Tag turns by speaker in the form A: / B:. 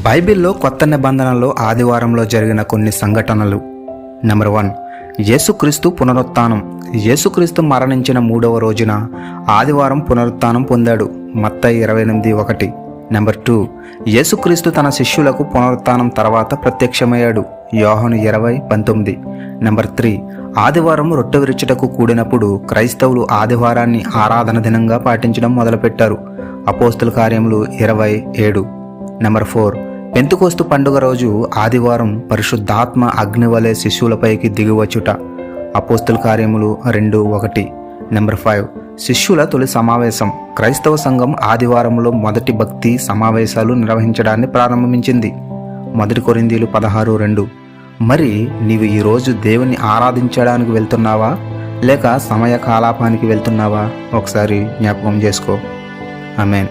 A: బైబిల్లో కొత్త నిబంధనలో ఆదివారంలో జరిగిన కొన్ని సంఘటనలు. నెంబర్ 1, యేసుక్రీస్తు పునరుత్థానం. యేసుక్రీస్తు మరణించిన 3వ రోజున ఆదివారం పునరుత్థానం పొందాడు. మత్తయి 28:1. నెంబర్ 2, యేసుక్రీస్తు తన శిష్యులకు పునరుత్థానం తర్వాత ప్రత్యక్షమయ్యాడు. యోహాను 20:19. నెంబర్ 3, ఆదివారం రొట్టె విరుచుటకు కూడినప్పుడు క్రైస్తవులు ఆదివారాన్ని ఆరాధన దినంగా పాటించడం మొదలుపెట్టారు. అపోస్తుల కార్యములు 20:7. నెంబర్ 4, పెంతెకోస్తు పండుగ రోజు ఆదివారం పరిశుద్ధాత్మ అగ్నివలె శిష్యులపైకి దిగివచ్చుట. అపోస్తుల కార్యములు 2:1. నెంబర్ 5, శిష్యుల తొలి సమావేశం. క్రైస్తవ సంఘం ఆదివారంలో మొదటి భక్తి సమావేశాలు నిర్వహించడాన్ని ప్రారంభించింది. 1 కొరింథీయులు 16:2. మరి నీవు ఈరోజు దేవుని ఆరాధించడానికి వెళ్తున్నావా లేక సమయ కాలాపానికి వెళ్తున్నావా? ఒకసారి జ్ఞాపకం చేసుకో. ఆమేన్.